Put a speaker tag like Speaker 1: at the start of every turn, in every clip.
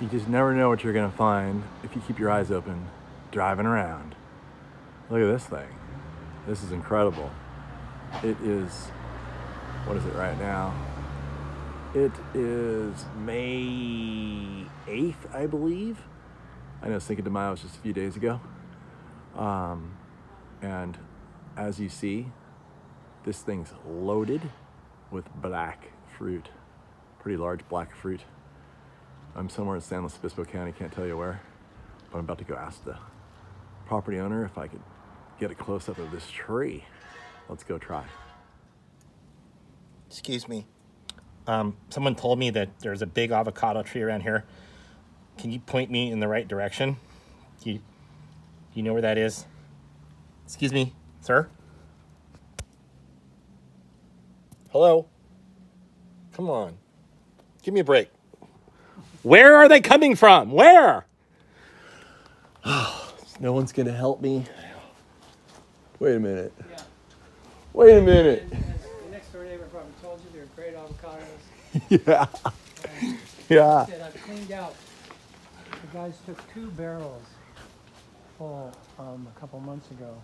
Speaker 1: You just never know what you're gonna find if you keep your eyes open driving around. Look at this thing. This is incredible. It is, what is it right now? It is May 8th, I believe. I know Cinco de Mayo was just a few days ago. And as you see, this thing's loaded with black fruit. Pretty large black fruit. I'm somewhere in San Luis Obispo County, can't tell you where, but I'm about to go ask the property owner if I could get a close-up of this tree. Let's go try.
Speaker 2: Excuse me. Someone told me that there's a big avocado tree around here. Can you point me in the right direction? Do you know where that is? Excuse me, sir? Hello? Come on. Give me a break. Where are they coming from? Where?
Speaker 1: No one's gonna help me. Wait a minute.
Speaker 3: Yeah.
Speaker 1: Wait a minute.
Speaker 3: And the next door neighbor probably told you they're great avocados.
Speaker 1: Yeah.
Speaker 3: And
Speaker 1: Yeah.
Speaker 3: said I've cleaned out. The guys took 2 barrels full a couple months ago.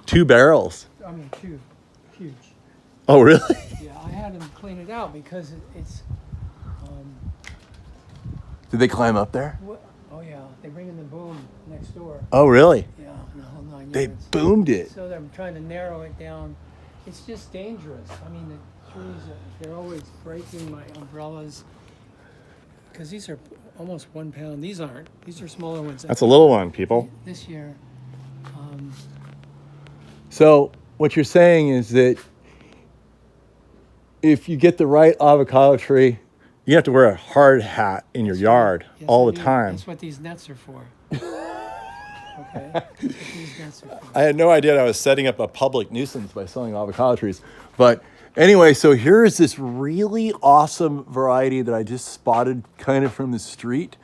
Speaker 1: 2 barrels.
Speaker 3: I mean, 2, huge.
Speaker 1: Oh, really?
Speaker 3: Yeah, I had them clean it out because it's.
Speaker 1: Did they climb up there?
Speaker 3: Oh yeah, they bring in the boom next door.
Speaker 1: Oh, really?
Speaker 3: Yeah, the whole 9
Speaker 1: They
Speaker 3: yards.
Speaker 1: boomed it.
Speaker 3: So they're trying to narrow it down. It's just dangerous. I mean, the trees, they're always breaking my umbrellas. Because these are almost 1 pound. These aren't. These are smaller ones.
Speaker 1: That's a little one, people.
Speaker 3: This year.
Speaker 1: So what you're saying is that if you get the right avocado tree, you have to wear a hard hat in your yard
Speaker 3: Yes,
Speaker 1: all
Speaker 3: I
Speaker 1: the
Speaker 3: do.
Speaker 1: time.
Speaker 3: That's what these nets are for. Okay? That's what these nets are for.
Speaker 1: I had no idea I was setting up a public nuisance by selling avocado trees. But anyway, so here's this really awesome variety that I just spotted kind of from the street.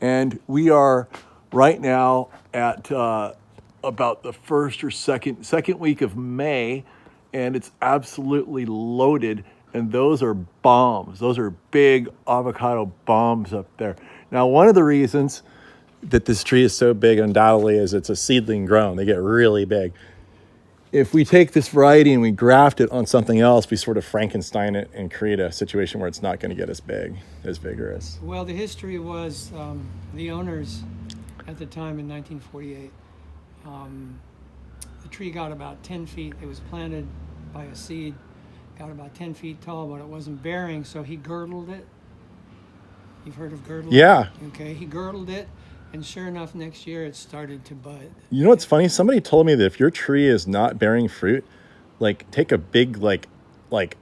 Speaker 1: And we are right now at about the first or second week of May, and it's absolutely loaded. And those are bombs. Those are big avocado bombs up there. Now, one of the reasons that this tree is so big undoubtedly is it's a seedling grown. They get really big. If we take this variety and we graft it on something else, we sort of Frankenstein it and create a situation where it's not going to get as big, as vigorous.
Speaker 3: Well, the history was the owners at the time in 1948. The tree got about 10 feet. It was planted by a seed, got about 10 feet tall, but it wasn't bearing, so he girdled it. You've heard of girdling?
Speaker 1: Yeah.
Speaker 3: Okay, he girdled it, and sure enough, next year it started to bud.
Speaker 1: You know what's funny? Somebody told me that if your tree is not bearing fruit, like take a big like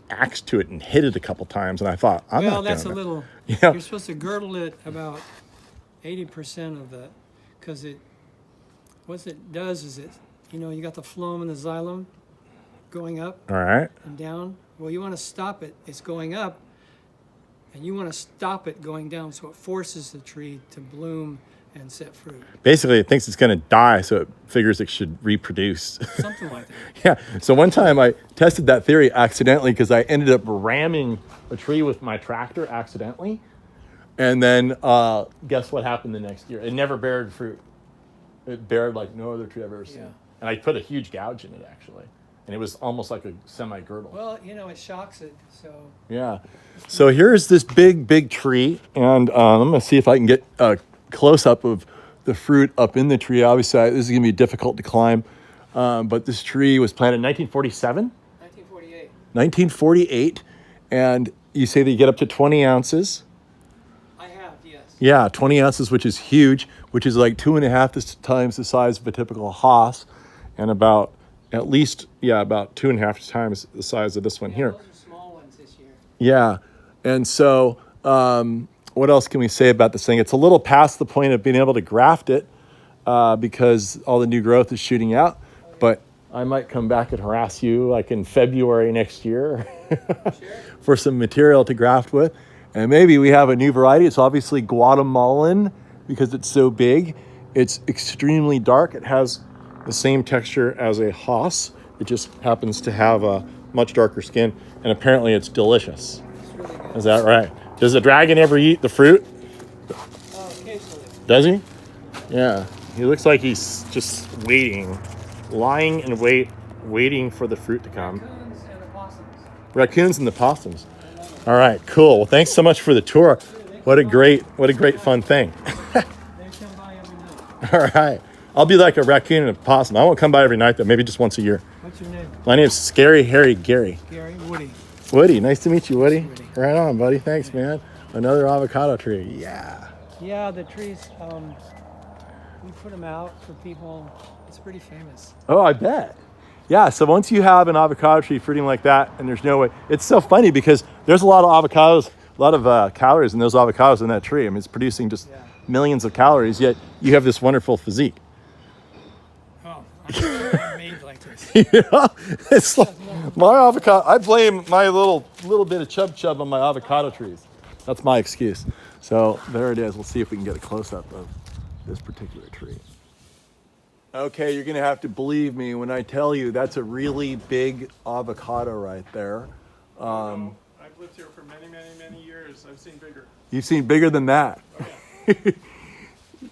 Speaker 1: axe to it and hit it a couple times. And I thought, I'm
Speaker 3: Well,
Speaker 1: not
Speaker 3: that's a
Speaker 1: doing that.
Speaker 3: little.
Speaker 1: Yeah.
Speaker 3: You're supposed to girdle it about 80% of the, because what it does is you got the phloem and the xylem going up
Speaker 1: All right.
Speaker 3: and down. Well, you want to stop it. It's going up, and you want to stop it going down, so it forces the tree to bloom and set fruit.
Speaker 1: Basically, it thinks it's going to die, so it figures it should reproduce.
Speaker 3: Something like that.
Speaker 1: Yeah. So one time I tested that theory accidentally because I ended up ramming a tree with my tractor accidentally. And then guess what happened the next year? It never bared fruit. It bared like no other tree I've ever seen.
Speaker 3: Yeah.
Speaker 1: And I put a huge gouge in it, actually. And it was almost like a semi-girdle.
Speaker 3: Well, it shocks it, so.
Speaker 1: Yeah. So here's this big tree. And I'm going to see if I can get a close-up of the fruit up in the tree. Obviously, this is going to be difficult to climb. But this tree was planted in 1947?
Speaker 3: 1948.
Speaker 1: 1948. And you say that you get up to 20 ounces.
Speaker 3: I have, yes.
Speaker 1: Yeah, 20 ounces, which is huge, which is like 2.5 times the size of a typical Haas, and about 2.5 times the size of this one here.
Speaker 3: Those are small ones this year.
Speaker 1: Yeah, and so what else can we say about this thing? It's a little past the point of being able to graft it because all the new growth is shooting out, but I might come back and harass you like in February next year for some material to graft with. And maybe we have a new variety. It's obviously Guatemalan because it's so big. It's extremely dark. It has the same texture as a Haas. It just happens to have a much darker skin. And apparently it's delicious.
Speaker 3: It's really good.
Speaker 1: Is that right? Does the dragon ever eat the fruit?
Speaker 2: Does he? Yeah. He looks like he's just waiting, lying in wait, waiting for the fruit to come.
Speaker 3: Raccoons and opossums.
Speaker 2: Raccoons and the possums. All right, cool. Well, thanks so much for the tour. What a great fun thing.
Speaker 3: They come by every night.
Speaker 2: All right. I'll be like a raccoon and a possum. I won't come by every night, though. Maybe just once a year.
Speaker 3: What's your name?
Speaker 2: My name's Scary Harry Gary.
Speaker 3: Gary. Woody.
Speaker 2: Woody, nice to meet you, Woody.
Speaker 3: Woody.
Speaker 2: Right on, buddy. Thanks, man. Another avocado tree. Yeah.
Speaker 3: Yeah, the trees. We put them out for people. It's pretty famous.
Speaker 1: Oh, I bet. Yeah, so once you have an avocado tree fruiting like that, and there's no way, it's so funny because there's a lot of avocados, a lot of calories in those avocados in that tree. I mean, it's producing just millions of calories, yet you have this wonderful physique.
Speaker 3: Oh, I'm made like this.
Speaker 1: Yeah, it's like my avocado. I blame my little bit of chub on my avocado trees. That's my excuse. So there it is. We'll see if we can get a close up of this particular tree. Okay, you're gonna have to believe me when I tell you that's a really big avocado right there.
Speaker 4: I've lived here for many years. I've seen bigger.
Speaker 1: You've seen bigger than that.
Speaker 4: Oh, yeah.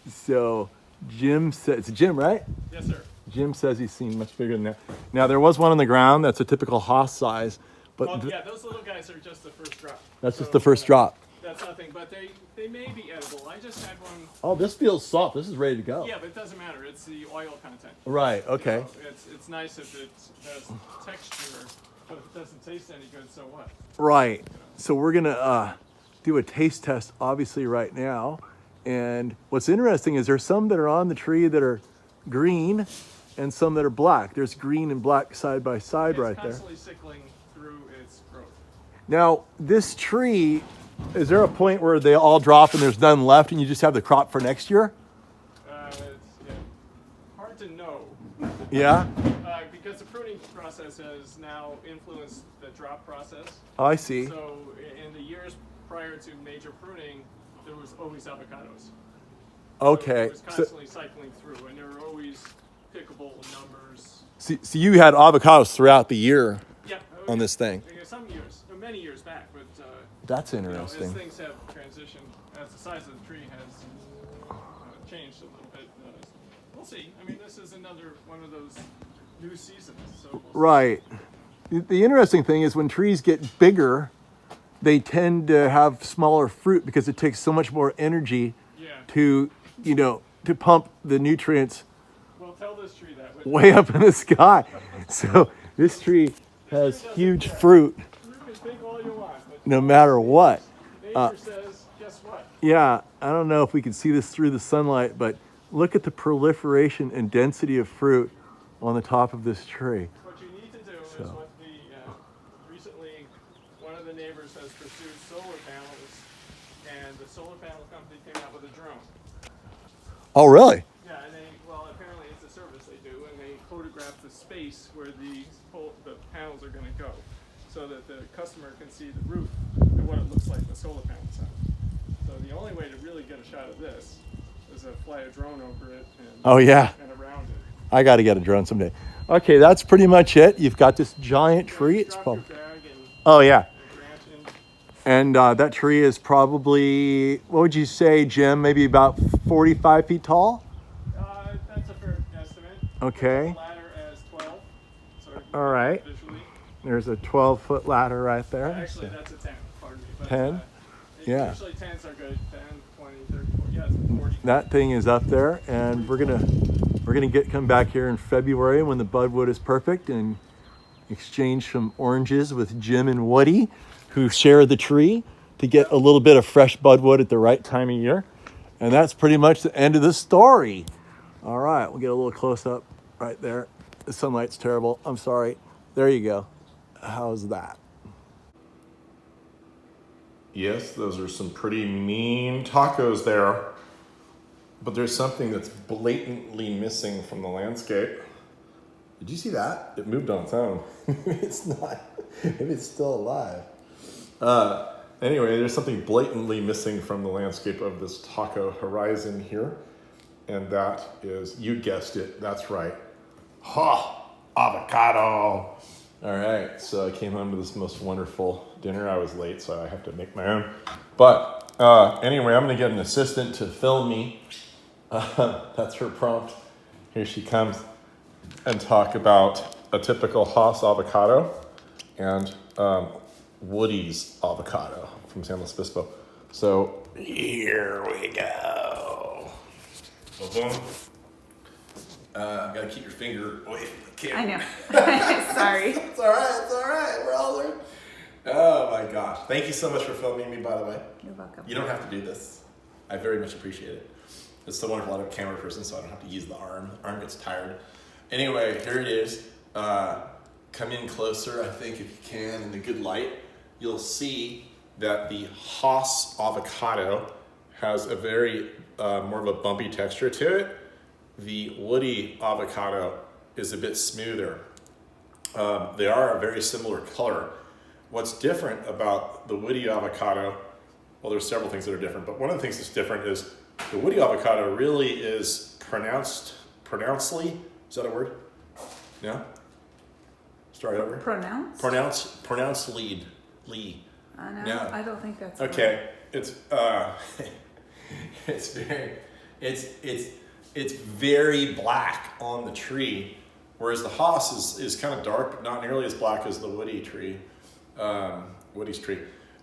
Speaker 1: So Jim says, it's Jim, right?
Speaker 4: Yes, sir.
Speaker 1: Jim says he's seen much bigger than that. Now there was one on the ground that's a typical Haas size, but
Speaker 4: Well, yeah, those little guys are just the first drop.
Speaker 1: that's just the first drop.
Speaker 4: That's nothing, but they may be edible. I just had one.
Speaker 1: Oh, this feels soft. This is ready to go.
Speaker 4: Yeah, but it doesn't matter. It's the oil content.
Speaker 1: Right. Okay.
Speaker 4: So it's nice if it has texture, but if it doesn't taste any good, so what?
Speaker 1: Right. So we're gonna do a taste test, obviously, right now. And what's interesting is there's some that are on the tree that are green, and some that are black. There's green and black side by side
Speaker 4: It's
Speaker 1: right there.
Speaker 4: constantly sickling through its growth.
Speaker 1: Now, this tree, is there a point where they all drop and there's none left, and you just have the crop for next year?
Speaker 4: It's hard to know
Speaker 1: Yeah.
Speaker 4: because the pruning process has now influenced the drop process.
Speaker 1: I see.
Speaker 4: So in the years prior to major pruning, there was always avocados.
Speaker 1: Okay.
Speaker 4: It was constantly cycling through, and there were always pickable numbers.
Speaker 1: So you had avocados throughout the year
Speaker 4: Yeah.
Speaker 1: on this thing.
Speaker 4: Some years, many years back, but
Speaker 1: That's
Speaker 4: you know,
Speaker 1: interesting.
Speaker 4: as things have transitioned, as the size of the tree has changed a little bit, we'll see. I mean, this is another one of those new seasons. So we'll see.
Speaker 1: Right. The interesting thing is when trees get bigger, they tend to have smaller fruit because it takes so much more energy
Speaker 4: Yeah.
Speaker 1: to pump the nutrients
Speaker 4: Well, tell this tree that.
Speaker 1: way up in the sky. So this tree has huge fruit
Speaker 4: You can think all you want, but
Speaker 1: no matter what.
Speaker 4: nature says, guess what?
Speaker 1: Yeah, I don't know if we can see this through the sunlight, but look at the proliferation and density of fruit on the top of this tree.
Speaker 4: What you need to do is what recently one of the neighbors has pursued solar panels, and the solar panel company came out with a drone.
Speaker 1: Oh, really?
Speaker 4: Yeah, and apparently it's a service they do, and they photograph the space where the panels are going to go, so that the customer can see the roof and what it looks like the solar panels have. So the only way to really get a shot of this is to fly a drone over it and,
Speaker 1: Oh, yeah.
Speaker 4: and around it.
Speaker 1: I got to get a drone someday. Okay, that's pretty much it. You've got this giant tree. It's
Speaker 4: Drop your
Speaker 1: probably,
Speaker 4: bag and
Speaker 1: oh, yeah.
Speaker 4: branch in.
Speaker 1: And that tree is probably, what would you say, Jim? Maybe about 45 feet tall?
Speaker 4: That's a fair estimate.
Speaker 1: Okay.
Speaker 4: The ladder as 12. So
Speaker 1: All right.
Speaker 4: visually.
Speaker 1: There's a 12-foot ladder right there.
Speaker 4: Actually,
Speaker 1: So-
Speaker 4: that's a 10. Pardon me. But,
Speaker 1: 10? Yeah.
Speaker 4: Usually 10s are good. 10, 20, 30, 40. Yeah, it's 40.
Speaker 1: That thing is up there, and we're gonna come back here in February when the budwood is perfect and exchange some oranges with Jim and Woody, who share the tree, to get a little bit of fresh budwood at the right time of year. And that's pretty much the end of the story. All right, we'll get a little close up right there. The sunlight's terrible. I'm sorry. There you go. How's that?
Speaker 2: Yes, those are some pretty mean tacos there. But there's something that's blatantly missing from the landscape. Did you see that? It moved on its own. It's not. Maybe it's still alive. Anyway, there's something blatantly missing from the landscape of this taco horizon here. And that is, you guessed it, that's right. Avocado. All right, so I came home to this most wonderful dinner. I was late, so I have to make my own. But anyway, I'm gonna get an assistant to film me
Speaker 1: That's her prompt. Here she comes and talk about a typical Haas avocado and Woody's avocado from San Luis Obispo. So here we go. Boom. Gotta keep your finger away from the camera.
Speaker 5: I know. Sorry.
Speaker 1: It's all right. We're all learning. Oh my gosh. Thank you so much for filming me, by the way.
Speaker 5: You're welcome.
Speaker 1: You don't have to do this. I very much appreciate it. It's so wonderful. I'm a camera person, so I don't have to use the arm. The arm gets tired. Anyway, here it is. Come in closer, I think, if you can, in the good light. You'll see that the Haas avocado has a very more of a bumpy texture to it. The Woody avocado is a bit smoother. They are a very similar color. What's different about the Woody avocado, well, there's several things that are different, but one of the things that's different is the Woody avocado really is pronouncedly, is that a word? No? Start over. Pronounce lead. Lee.
Speaker 5: No,
Speaker 1: No.
Speaker 5: I don't think that's
Speaker 1: Okay. It's it's very black on the tree, whereas the Haas is kind of dark, but not nearly as black as the Woody's tree.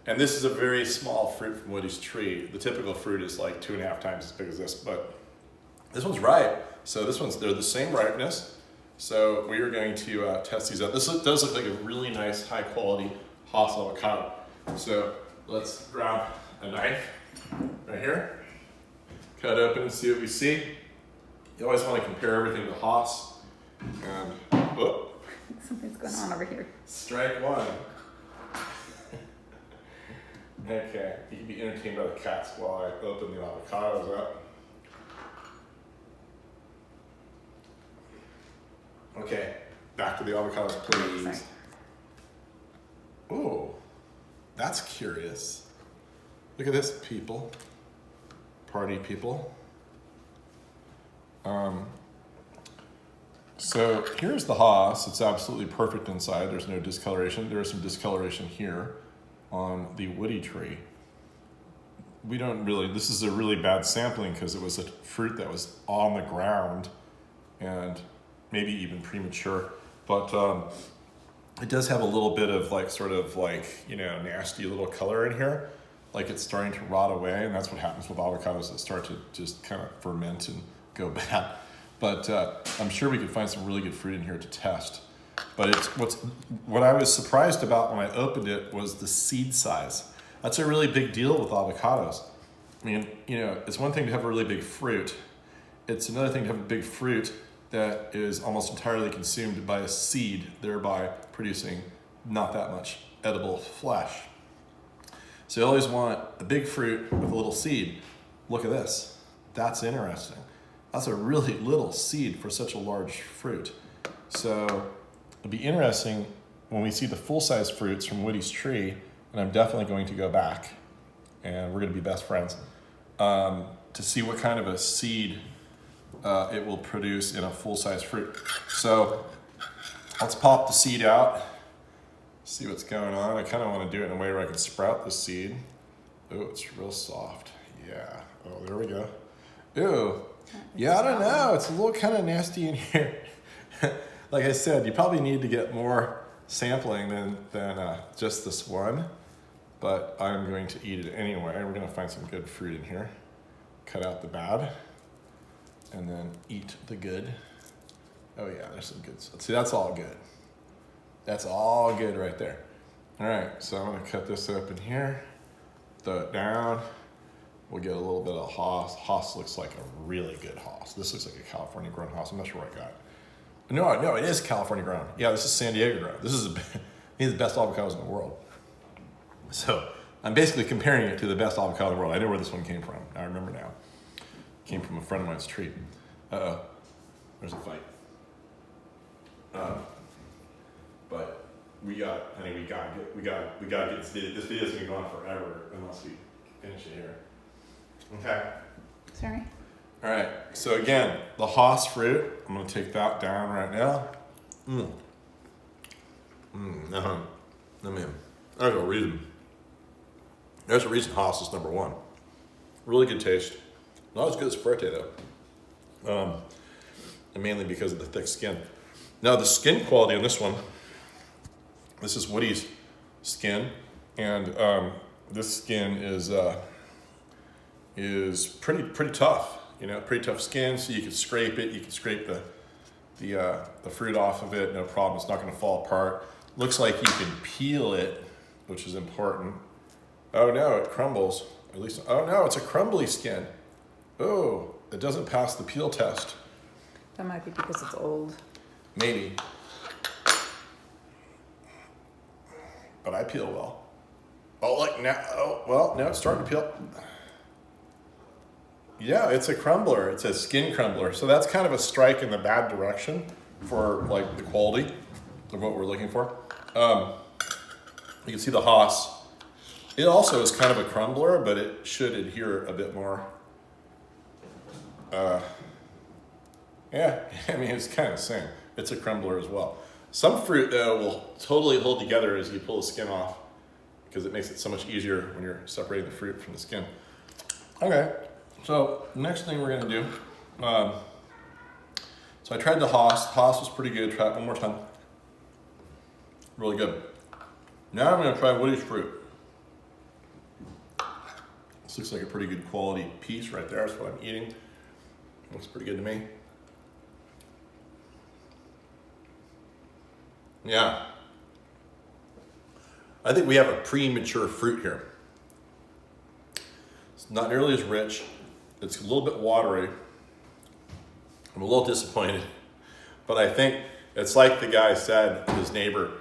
Speaker 1: And this is a very small fruit from Woody's tree. The typical fruit is like 2.5 times as big as this, but this one's ripe. So they're the same ripeness. So we are going to test these out. This does look like a really nice, high quality Haas avocado. So let's grab a knife right here, cut open and see what we see. You always want to compare everything to Haas. And
Speaker 5: something's going on over here.
Speaker 1: strike one. Okay, you can be entertained by the cats while I open the avocados up. Okay, back to the avocados, please.
Speaker 5: Sorry.
Speaker 1: Oh, that's curious. Look at this, people. Party people. So here's the Haas. It's absolutely perfect inside. There's no discoloration. There is some discoloration here on the Woody tree. This is a really bad sampling because it was a fruit that was on the ground and maybe even premature. But it does have a little bit of nasty little color in here. Like it's starting to rot away, and that's what happens with avocados that start to just kind of ferment and go bad. But I'm sure we could find some really good fruit in here to test. But what I was surprised about when I opened it was the seed size. That's a really big deal with avocados. I mean, it's one thing to have a really big fruit. It's another thing to have a big fruit that is almost entirely consumed by a seed, thereby producing not that much edible flesh. So you always want a big fruit with a little seed. Look at this. That's interesting. That's a really little seed for such a large fruit. So it'll be interesting when we see the full-size fruits from Woody's tree, and I'm definitely going to go back, and we're going to be best friends, to see what kind of a seed it will produce in a full-size fruit. So let's pop the seed out, see what's going on. I kind of want to do it in a way where I can sprout the seed. Oh, it's real soft. Yeah. Oh, there we go. Ew. Yeah, I don't know. It's a little kind of nasty in here. Like I said, you probably need to get more sampling than just this one. But I'm going to eat it anyway. We're going to find some good fruit in here. Cut out the bad. And then eat the good. Oh yeah, there's some good stuff. See, that's all good. That's all good right there. All right, so I'm gonna cut this open here. Throw it down. We'll get a little bit of Haas. Haas looks like a really good Haas. This looks like a California grown Haas. I'm not sure what I got. No, it is California grown. Yeah, this is San Diego grown. These are the best avocados in the world. So I'm basically comparing it to the best avocado in the world. I know where this one came from. I remember now. It came from a friend of mine's tree. Uh-oh, there's a fight. But we gotta get this video. This video's gonna go on forever unless we finish it here. Okay.
Speaker 5: Sorry.
Speaker 1: All right. So again, the Haas fruit. I'm gonna take that down right now. There's a reason. There's a reason Haas is number one. Really good taste. Not as good as Fuerte though.
Speaker 6: and mainly because of the thick skin. Now the skin quality on this one, this is Woody's skin, and this skin is pretty tough. You know, pretty tough skin. So you can scrape it. You can scrape the fruit off of it, no problem. It's not going to fall apart. Looks like you can peel it, which is important. Oh no, it crumbles. At least, oh no, it's a crumbly skin. Oh, it doesn't pass the peel test.
Speaker 5: That might be because it's old.
Speaker 6: Maybe. But I peel well. Oh, look now. Oh, well, now it's starting to peel. Yeah, it's a crumbler. It's a skin crumbler. So that's kind of a strike in the bad direction for like the quality of what we're looking for. You can see the Haas. It also is kind of a crumbler, but it should adhere a bit more. Yeah, I mean, it's kind of the same. It's a crumbler as well. Some fruit, though, will totally hold together as you pull the skin off because it makes it so much easier when you're separating the fruit from the skin. Okay, so next thing we're going to do, so I tried the Haas. Haas was pretty good. Try it one more time. Really good. Now I'm going to try Woody's fruit. This looks like a pretty good quality piece right there. That's what I'm eating. Looks pretty good to me. Yeah. I think we have a premature fruit here. It's not nearly as rich. It's a little bit watery. I'm a little disappointed. But I think it's like the guy said, his neighbor,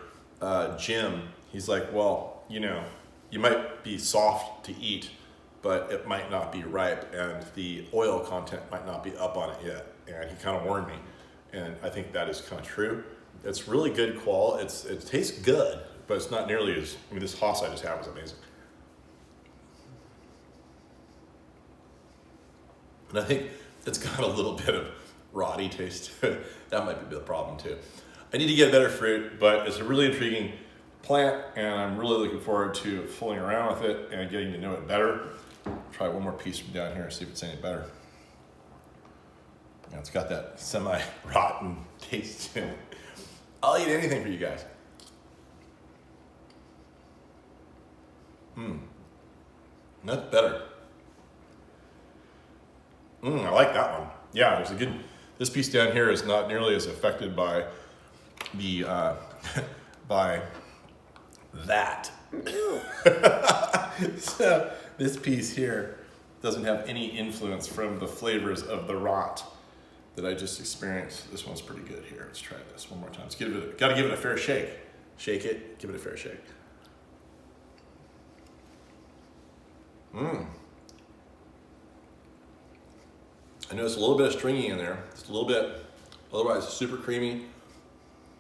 Speaker 6: Jim, he's like, well, you know, you might be soft to eat, but it might not be ripe, and the oil content might not be up on it yet. And he kind of warned me. And I think that is kind of true. It's really good quality. It tastes good, but it's not nearly as, I mean, this Haas I just had was amazing. And I think it's got a little bit of rotty taste to it. That might be the problem too. I need to get better fruit, but it's a really intriguing plant, and I'm really looking forward to fooling around with it and getting to know it better. Try one more piece from down here and see if it's any better. Yeah, it's got that semi-rotten taste in it. I'll eat anything for you guys. That's better. I like that one. Yeah, there's a good, this piece down here is not nearly as affected by the, by that. So this piece here doesn't have any influence from the flavors of the rot that I just experienced. This one's pretty good here. Let's try this one more time. Let's gotta give it a fair shake. Shake it, give it a fair shake. I know it's a little bit of stringy in there. Just a little bit. Otherwise, super creamy.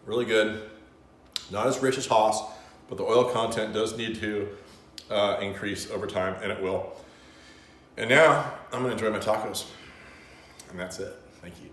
Speaker 6: Really good. Not as rich as Haas, but the oil content does need to increase over time, and it will. And now, I'm gonna enjoy my tacos. And that's it. Thank you.